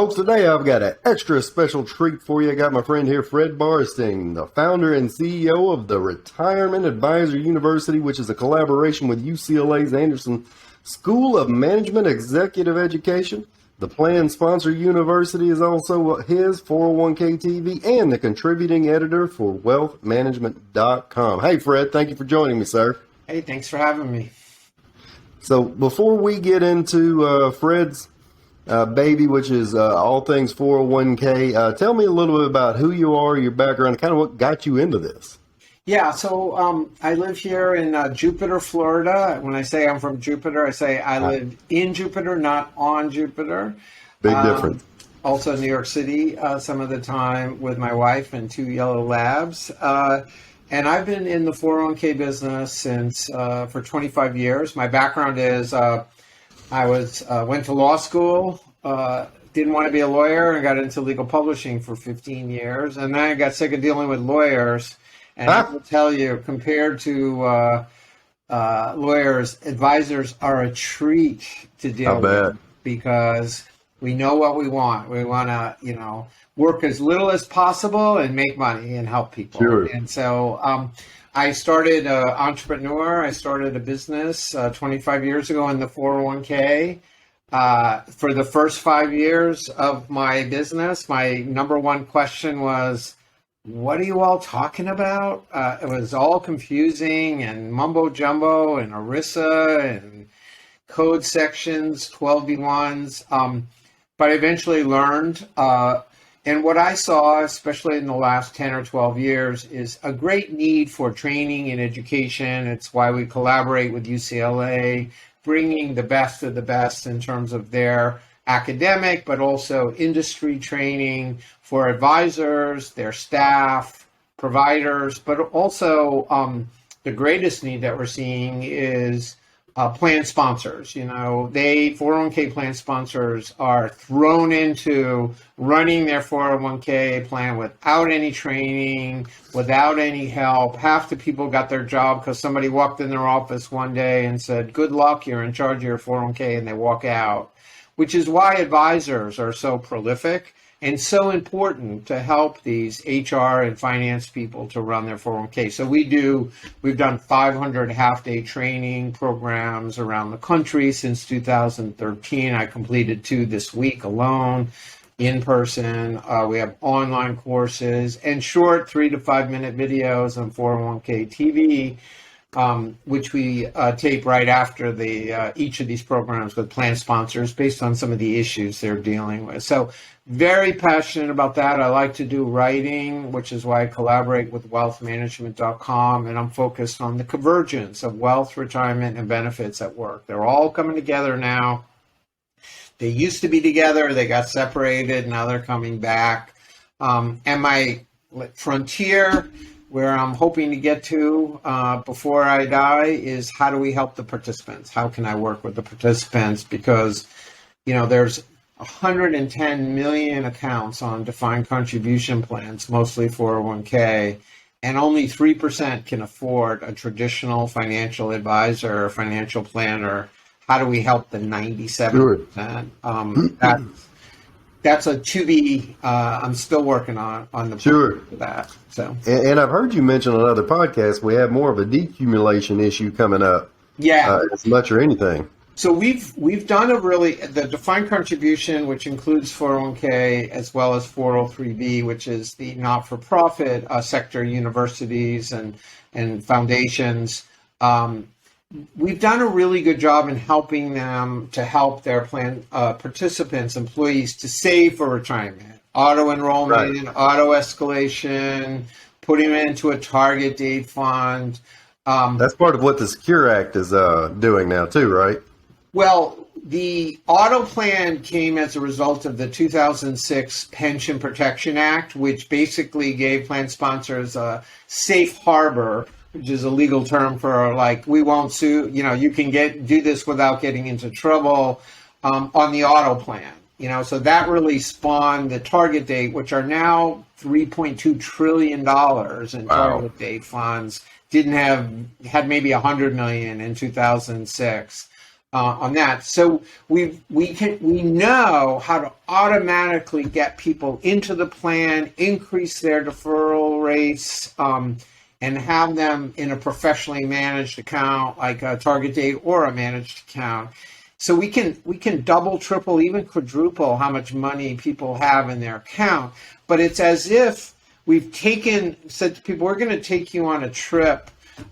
Folks, today I've got an extra special treat for you. I got my friend here, Fred Barstein, the founder and CEO of the Retirement Advisor University, which is a collaboration with UCLA's Anderson School of Management Executive Education. The plan sponsor university is also his 401k TV and the contributing editor for wealthmanagement.com. Hey, Fred, thank you for joining me, sir. Hey, thanks for having me. So before we get into Fred's baby, which is all things 401k, tell me a little bit about who you are, your background, kind of what got you into this. Yeah, so I live here in Jupiter, Florida. When I say I'm from Jupiter, I say I live in Jupiter, not on Jupiter. Big difference. Also New York City some of the time with my wife and two yellow labs. And I've been in the 401k business since for 25 years. My background is I went to law school, didn't want to be a lawyer, and got into legal publishing for 15 years. And then I got sick of dealing with lawyers. And I will tell you, compared to lawyers, advisors are a treat to deal with because we know what we want. We want to, work as little as possible and make money and help people. Sure. And so I started an entrepreneur. I started a business 25 years ago in the 401k. For the first 5 years of my business, my number one question was, what are you all talking about? It was all confusing and mumbo jumbo and ERISA and code sections, 12B1s. But I eventually learned. And what I saw, especially in the last 10 or 12 years, is a great need for training and education. It's why we collaborate with UCLA, bringing the best of the best in terms of their academic, but also industry training for advisors, their staff, providers, but also the greatest need that we're seeing is plan sponsors. 401k plan sponsors are thrown into running their 401k plan without any training, without any help. Half the people got their job because somebody walked in their office one day and said, good luck, you're in charge of your 401k, and they walk out, which is why advisors are so prolific and so important to help these HR and finance people to run their 401k. So we've done 500 half-day training programs around the country since 2013. I completed 2 this week alone, in person. We have online courses and short 3 to 5 minute videos on 401k TV, which we tape right after each of these programs with plan sponsors based on some of the issues they're dealing with. So very passionate about that. I like to do writing, which is why I collaborate with wealthmanagement.com, and I'm focused on the convergence of wealth, retirement, and benefits at work. They're all coming together now. They used to be together, they got separated, now they're coming back. And my frontier, where I'm hoping to get to before I die, is how do we help the participants? How can I work with the participants? Because, there's 110 million accounts on defined contribution plans, mostly 401k, and only 3% can afford a traditional financial advisor or financial planner. How do we help the 97%? Sure. That's a to be. I'm still working on the sure for that. So, and I've heard you mention on other podcasts we have more of a decumulation issue coming up. Yeah, as much or anything. So we've done the defined contribution, which includes 401k as well as 403b, which is the not-for-profit sector universities and foundations. We've done a really good job in helping them to help their plan participants, employees, to save for retirement, auto enrollment, right, auto escalation, putting it into a target date fund. That's part of what the Secure Act is doing now too, right? Well, the auto plan came as a result of the 2006 Pension Protection Act, which basically gave plan sponsors a safe harbor, which is a legal term for we won't sue, you can do this without getting into trouble on the auto plan. So that really spawned the target date, which are now $3.2 trillion in target date funds. Had maybe 100 million in 2006. on that. So we know how to automatically get people into the plan, increase their deferral rates, and have them in a professionally managed account like a target date or a managed account. So we can double, triple, even quadruple how much money people have in their account. But it's as if we've said to people, we're going to take you on a trip,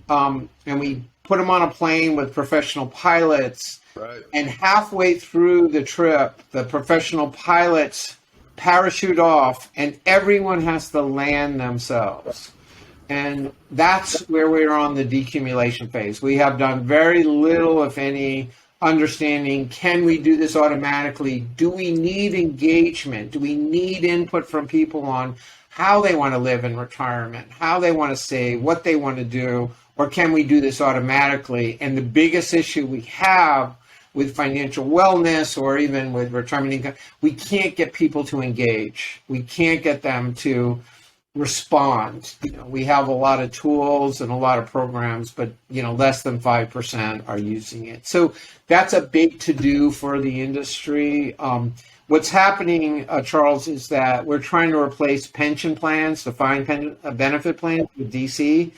and we put them on a plane with professional pilots. Right. And halfway through the trip, the professional pilots parachute off, and everyone has to land themselves. And that's where we're on the decumulation phase. We have done very little, if any, understanding, can we do this automatically? Do we need engagement? Do we need input from people on how they want to live in retirement, how they want to save, what they want to do, or can we do this automatically? And the biggest issue we have with financial wellness or even with retirement income, we can't get people to engage. We can't get them to respond. We have a lot of tools and a lot of programs, but less than 5% are using it. So that's a big to-do for the industry. What's happening, Charles, is that we're trying to replace pension plans, defined benefit plans with DC,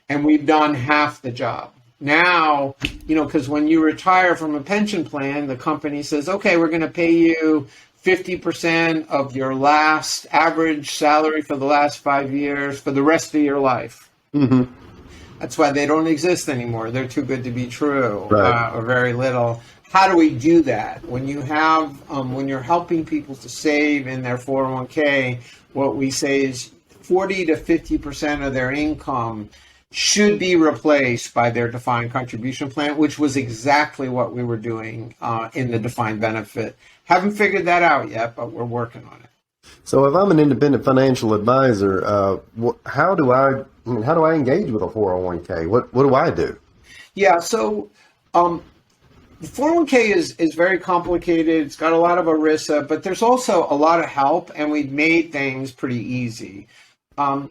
and we've done half the job. Now, because when you retire from a pension plan, the company says, okay, we're going to pay you 50% of your last average salary for the last 5 years for the rest of your life. Mm-hmm. That's why they don't exist anymore. They're too good to be true, Right. Or very little. How do we do that? When you have, when you're helping people to save in their 401k, what we say is 40 to 50% of their income should be replaced by their defined contribution plan, which was exactly what we were doing in the defined benefit. Haven't figured that out yet, but we're working on it. So if I'm an independent financial advisor, how do I engage with a 401k? What do I do? Yeah, so the 401k is very complicated. It's got a lot of ERISA, but there's also a lot of help, and we've made things pretty easy. So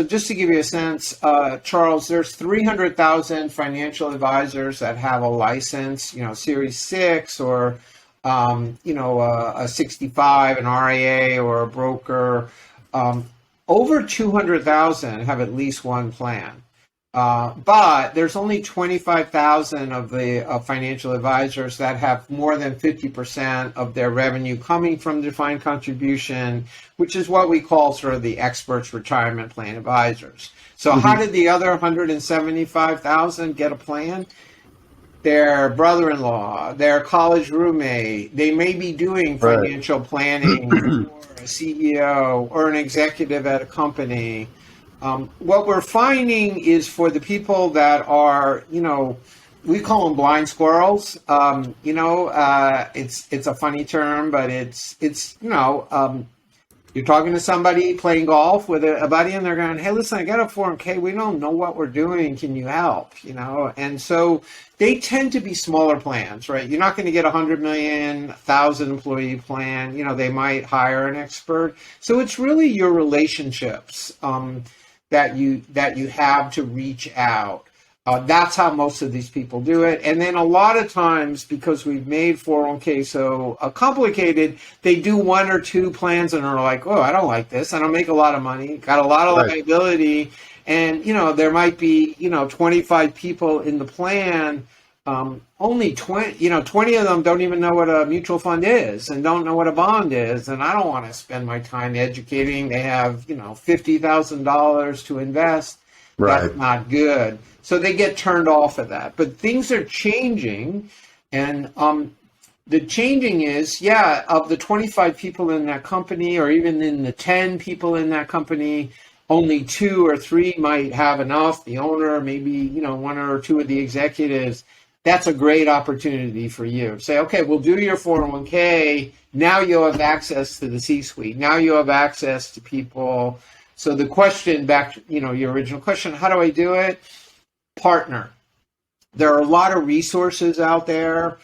just to give you a sense, Charles, there's 300,000 financial advisors that have a license, Series 6 or, a 65, an RIA or a broker. Over 200,000 have at least one plan. But there's only 25,000 of the financial advisors that have more than 50% of their revenue coming from defined contribution, which is what we call sort of the experts retirement plan advisors. So how did the other 175,000 get a plan? Their brother-in-law, their college roommate, they may be doing financial planning for a CEO or an executive at a company. What we're finding is for the people that are, we call them blind squirrels. It's a funny term, but it's you're talking to somebody playing golf with a buddy, and they're going, "Hey, listen, I got a 401k. We don't know what we're doing. Can you help?" And so they tend to be smaller plans, right? You're not going to get 100 million, 1,000 employee plan. They might hire an expert. So it's really your relationships that you have to reach out. That's how most of these people do it. And then a lot of times, because we've made 401k so complicated, they do one or two plans and are like, oh, I don't like this. I don't make a lot of money, got a lot of liability. And, there might be, 25 people in the plan. Only 20 of them don't even know what a mutual fund is and don't know what a bond is. And I don't want to spend my time educating. They have, $50,000 to invest. Right. That's not good. So they get turned off of that. But things are changing. And the changing is, of the 25 people in that company, or even in the 10 people in that company, only 2 or 3 might have enough. The owner, maybe, 1 or 2 of the executives. That's a great opportunity for you. Say, okay, we'll do your 401k. Now you have access to the C-suite. Now you have access to people. So the question back to, your original question, how do I do it? Partner. There are a lot of resources out there.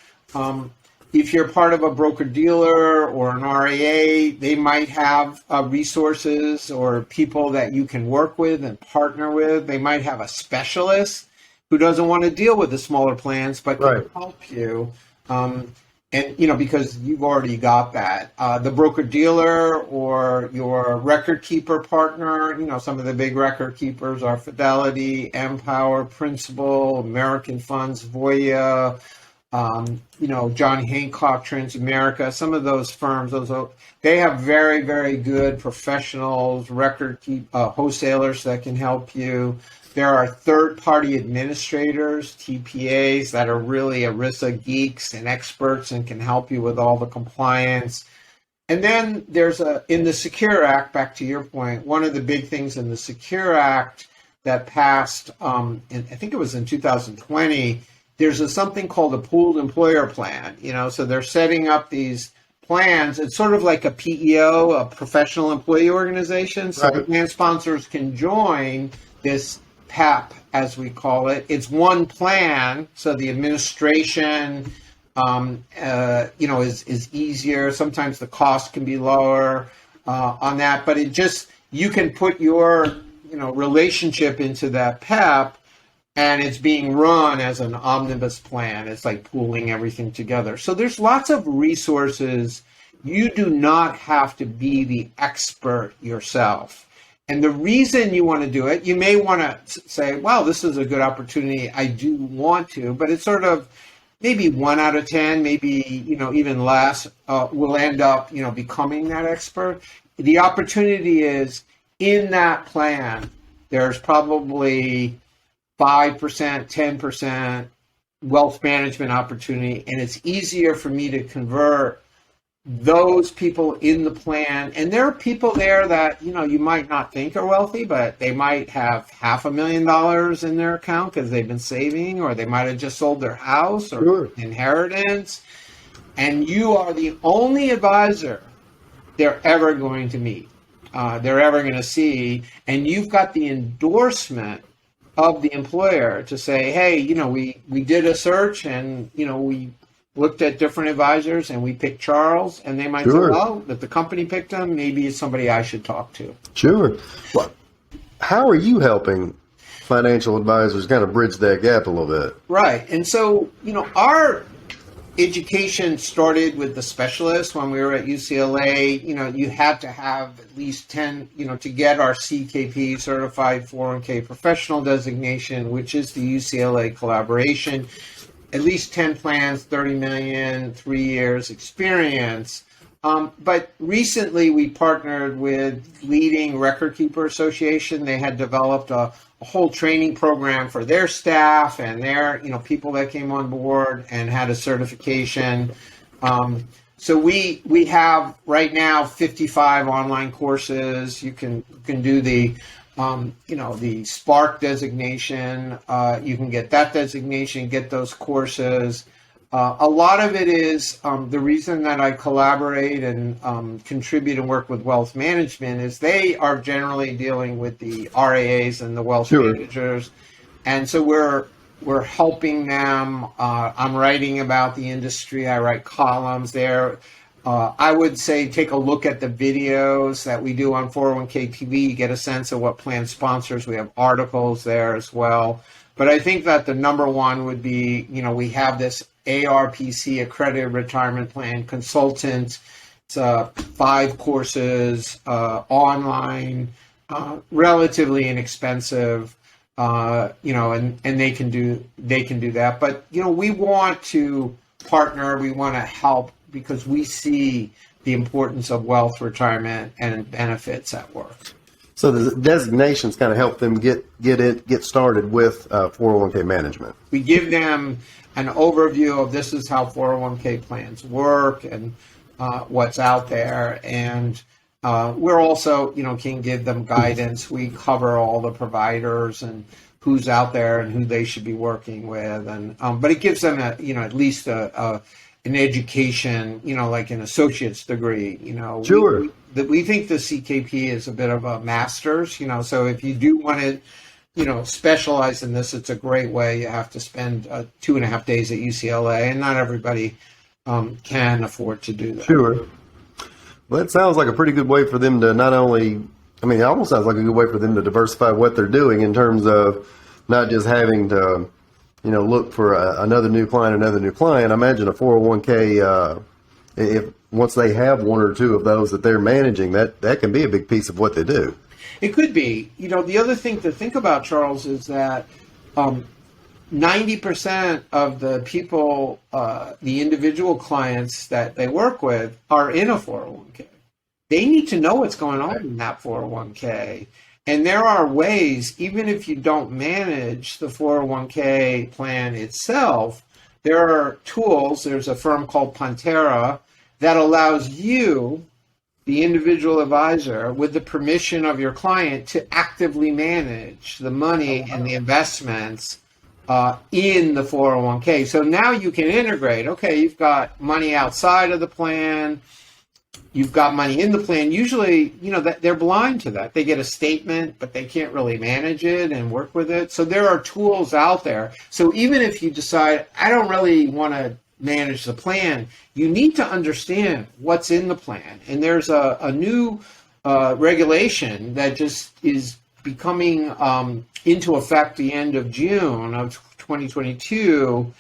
If you're part of a broker-dealer or an RIA, they might have resources or people that you can work with and partner with. They might have a specialist who doesn't want to deal with the smaller plans, but can Right. help you. And because you've already got that, the broker dealer or your record keeper partner, some of the big record keepers are Fidelity, Empower, Principal, American Funds, Voya, John Hancock, Transamerica. Some of those firms, they have very, very good professionals, wholesalers that can help you. There are third-party administrators, TPAs, that are really ERISA geeks and experts and can help you with all the compliance. And then there's in the Secure Act, back to your point, one of the big things in the Secure Act that passed, I think it was in 2020, there's something called a pooled employer plan. So they're setting up these plans. It's sort of like a PEO, a professional employee organization. So the plan sponsors can join this PEP, as we call it. It's one plan, so the administration, is easier. Sometimes the cost can be lower on that, but you can put your, relationship into that PEP, and it's being run as an omnibus plan. It's like pooling everything together. So there's lots of resources. You do not have to be the expert yourself. And the reason you want to do it, you may want to say, well, this is a good opportunity. I do want to, but it's sort of maybe 1 out of 10, maybe, even less, will end up, becoming that expert. The opportunity is in that plan, there's probably 5%, 10% wealth management opportunity, and it's easier for me to convert those people in the plan. And there are people there that, you might not think are wealthy, but they might have $500,000 in their account because they've been saving, or they might have just sold their house or inheritance. And you are the only advisor they're ever going to meet, they're ever going to see. And you've got the endorsement of the employer to say, hey, we did a search, and, we looked at different advisors and we picked Charles, and they might say, well, if the company picked him, maybe it's somebody I should talk to. Sure. Well, how are you helping financial advisors kind of bridge that gap a little bit? Right. And so, our education started with the specialists when we were at UCLA. You had to have at least 10, to get our CKP, Certified 401k Professional designation, which is the UCLA collaboration. At least 10 plans, 30 million, 3 years experience. But recently we partnered with leading record keeper association. They had developed a whole training program for their staff and their, people that came on board and had a certification. So we have right now 55 online courses. You can do the the Spark designation. You can get that designation, get those courses. A lot of it is the reason that I collaborate and contribute and work with wealth management is they are generally dealing with the RAAs and the wealth managers. And so we're helping them. I'm writing about the industry. I write columns there. I would say take a look at the videos that we do on 401k TV. You get a sense of what plan sponsors. We have articles there as well. But I think that the number one would be, we have this ARPC, Accredited Retirement Plan Consultant. It's 5 courses, online, relatively inexpensive, and they can do that. But, we want to partner. We want to help, because we see the importance of wealth, retirement, and benefits at work. So the designations kind of help them get started with 401k management. We give them an overview of this is how 401k plans work and what's out there. And we're also, can give them guidance. We cover all the providers and who's out there and who they should be working with. And but it gives them at least an education, like an associate's degree, Sure. We think the CKP is a bit of a master's, so if you do want to, specialize in this, it's a great way. You have to spend 2.5 days at UCLA, and not everybody can afford to do that. Sure. Well, that sounds like a pretty good way for them to not only, it almost sounds like a good way for them to diversify what they're doing in terms of not just having to look for another new client, I imagine a 401k, if once they have one or two of those that they're managing, that can be a big piece of what they do. It could be. The other thing to think about, Charles, is that 90% of the people, the individual clients that they work with, are in a 401k. They need to know what's going on in that 401k. And there are ways, even if you don't manage the 401k plan itself, there are tools. There's a firm called Pantera that allows you, the individual advisor, with the permission of your client, to actively manage the money and the investments in the 401k. So now you can integrate, okay, you've got money outside of the plan, you've got money in the plan. Usually, that they're blind to that. They get a statement, but they can't really manage it and work with it. So there are tools out there. So even if you decide, I don't really want to manage the plan, you need to understand what's in the plan. And there's a new regulation that just is becoming into effect the end of June of 2022.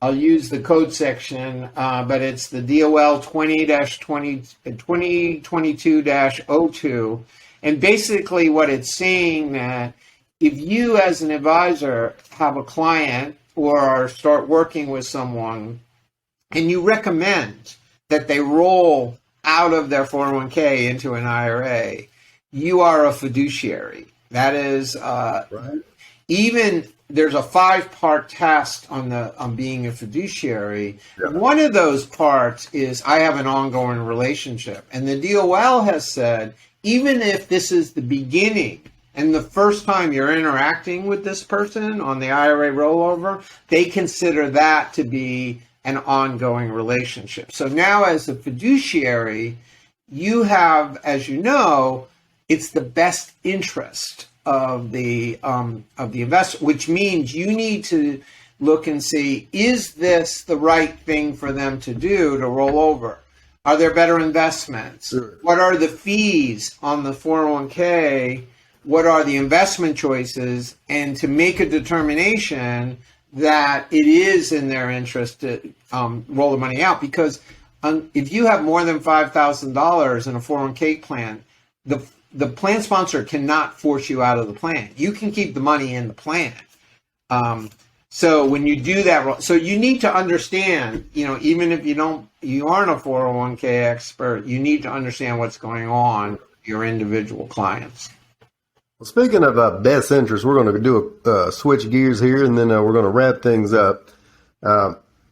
I'll use the code section, but it's the DOL 2022-02. And basically what it's saying that if you as an advisor have a client or start working with someone and you recommend that they roll out of their 401k into an IRA, you are a fiduciary. That is, Right. Even there's a 5-part test on being a fiduciary. Yeah. One of those parts is I have an ongoing relationship. And the DOL has said, even if this is the beginning and the first time you're interacting with this person on the IRA rollover, they consider that to be an ongoing relationship. So now as a fiduciary, you have, as you know, it's the best interest of the investor, which means you need to look and see, is this the right thing for them to do to roll over? Are there better investments? Sure. What are the fees on the 401k? What are the investment choices? And to make a determination that it is in their interest to roll the money out. Because if you have more than $5,000 in a 401k plan, the plan sponsor cannot force you out of the plan. You can keep the money in the plan. So when you do that, so you need to understand, even if you aren't a 401k expert, you need to understand what's going on with your individual clients. Well, speaking of best interest, we're going to do a switch gears here, and then we're going to wrap things up.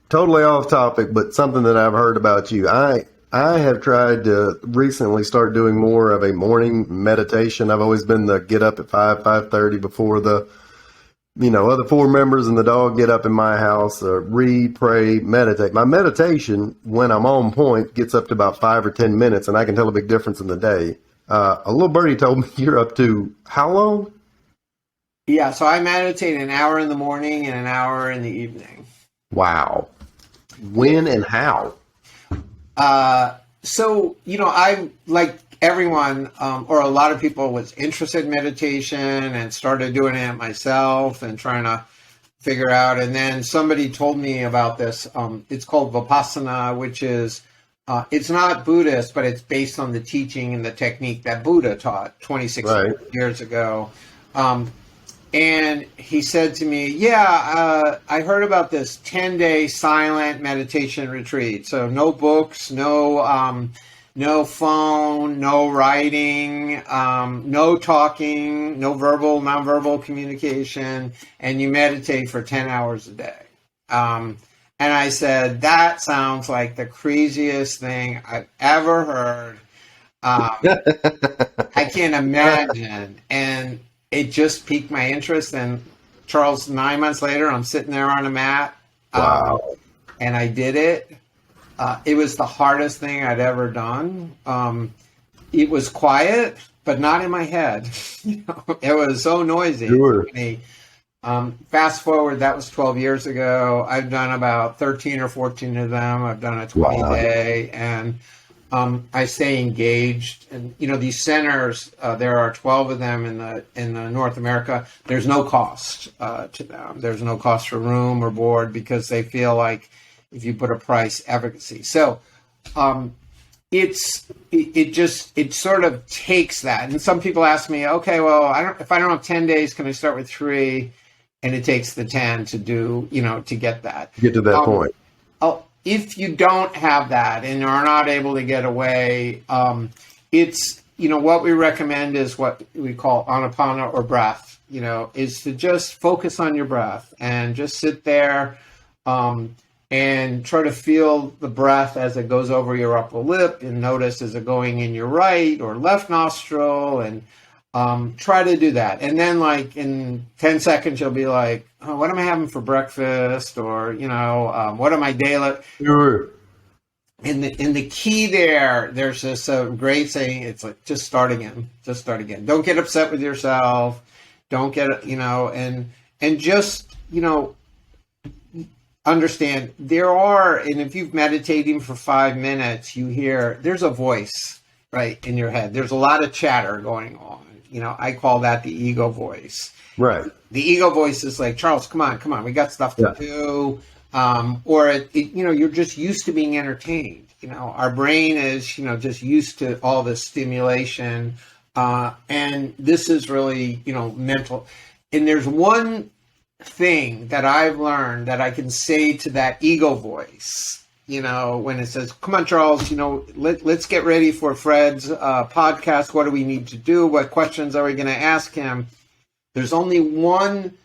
Totally off topic, but something that I've heard about you. I have tried to recently start doing more of a morning meditation. I've always been the get up at 5:30 before the other 4 members and the dog get up in my house, read, pray, meditate. My meditation, when I'm on point, gets up to about 5 or 10 minutes, and I can tell a big difference in the day. A little birdie told me you're up to how long? Yeah, so I meditate an hour in the morning and an hour in the evening. Wow. When and how? So, I, like everyone, or a lot of people, was interested in meditation and started doing it myself and trying to figure out. And then somebody told me about this. It's called Vipassana, which is, it's not Buddhist, but it's based on the teaching and the technique that Buddha taught 26 years ago. And he said to me, I heard about this 10-day silent meditation retreat. So no books, no phone, no writing, no talking, no verbal, nonverbal communication, and you meditate for 10 hours a day. And I said, that sounds like the craziest thing I've ever heard. I can't imagine. And it just piqued my interest. And Charles, 9 months later, I'm sitting there on a mat. Wow. And I did it. It was the hardest thing I'd ever done. It was quiet, but not in my head. It was so noisy. Sure. Fast forward, that was 12 years ago. I've done about 13 or 14 of them. I've done a 20-day. And I stay engaged, and these centers. There are 12 of them in the North America. There's no cost to them. There's no cost for room or board because they feel like if you put a price, efficacy. So it sort of takes that. And some people ask me, okay, well, if I don't have 10 days, can I start with 3? And it takes the 10 to do, to get that. Get to that point. If you don't have that and are not able to get away, it's, what we recommend is what we call anapana or breath, is to just focus on your breath and just sit there and try to feel the breath as it goes over your upper lip and notice is it going in your right or left nostril, and try to do that. And then like in 10 seconds, you'll be like, oh, what am I having for breakfast? Or, what am I daily? Sure. And the key there's this great saying, it's like, just start again. Don't get upset with yourself. Don't get, and just, understand and if you've meditating for 5 minutes, you hear, there's a voice right in your head. There's a lot of chatter going on. I call that the ego voice. Right. The ego voice is like, Charles, come on, we got stuff to do. Or you're just used to being entertained. Our brain is, just used to all this stimulation. And this is really, mental. And there's one thing that I've learned that I can say to that ego voice, when it says, come on, Charles, let's get ready for Fred's podcast. What do we need to do? What questions are we going to ask him? There's only one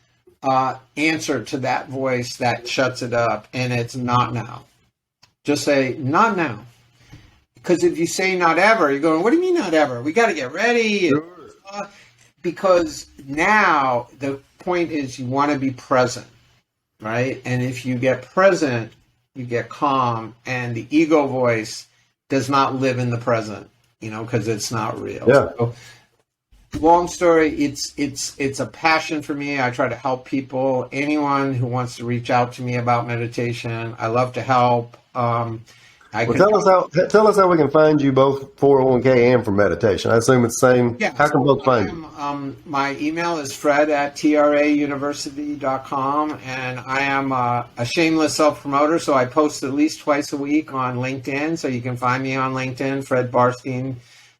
answer to that voice that shuts it up, and it's not now. Just say, not now. Because if you say not ever, you're going, what do you mean not ever? We got to get ready. Sure. Because now the point is you want to be present, right? And if you get present, you get calm, and the ego voice does not live in the present, because it's not real. Yeah. So, long story, it's a passion for me. I try to help people. Anyone who wants to reach out to me about meditation, I love to help. Tell us how we can find you both 401k and for meditation. I assume it's the same. Yeah, how can folks find you? My email is fred@trauniversity.com, and I am a shameless self-promoter, so I post at least twice a week on LinkedIn, so you can find me on LinkedIn, Fred Barstein.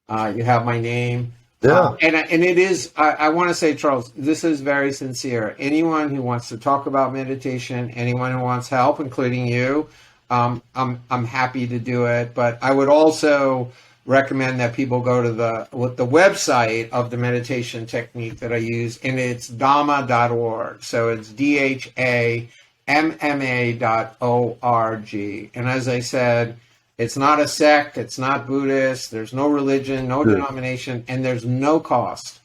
You have my name. Yeah. And it is, I want to say, Charles, this is very sincere. Anyone who wants to talk about meditation, anyone who wants help, including you, I'm happy to do it. But I would also recommend that people go to the website of the meditation technique that I use, and it's dhamma.org. So it's DHAMMA.org. And as I said, it's not a sect, it's not Buddhist, there's no religion, no denomination, and there's no cost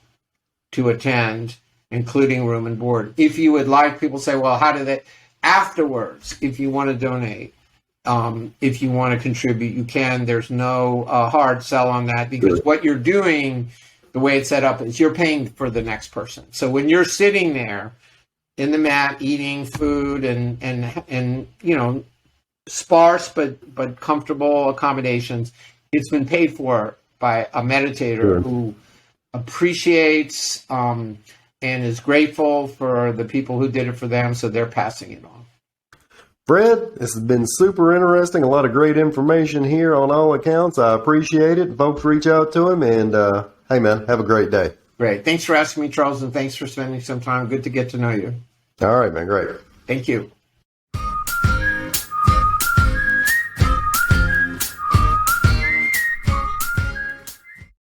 to attend, including room and board. If you would like, people say, well, how do they, afterwards, if you want to donate, if you want to contribute, you can. There's no hard sell on that, because what you're doing, the way it's set up, is you're paying for the next person. So when you're sitting there in the mat eating food and sparse but comfortable accommodations, it's been paid for by a meditator who appreciates and is grateful for the people who did it for them, so they're passing it on. Fred, this has been super interesting. A lot of great information here on all accounts. I appreciate it. Folks, reach out to him, and hey, man, have a great day. Great. Thanks for asking me, Charles, and thanks for spending some time. Good to get to know you. All right, man. Great. Thank you.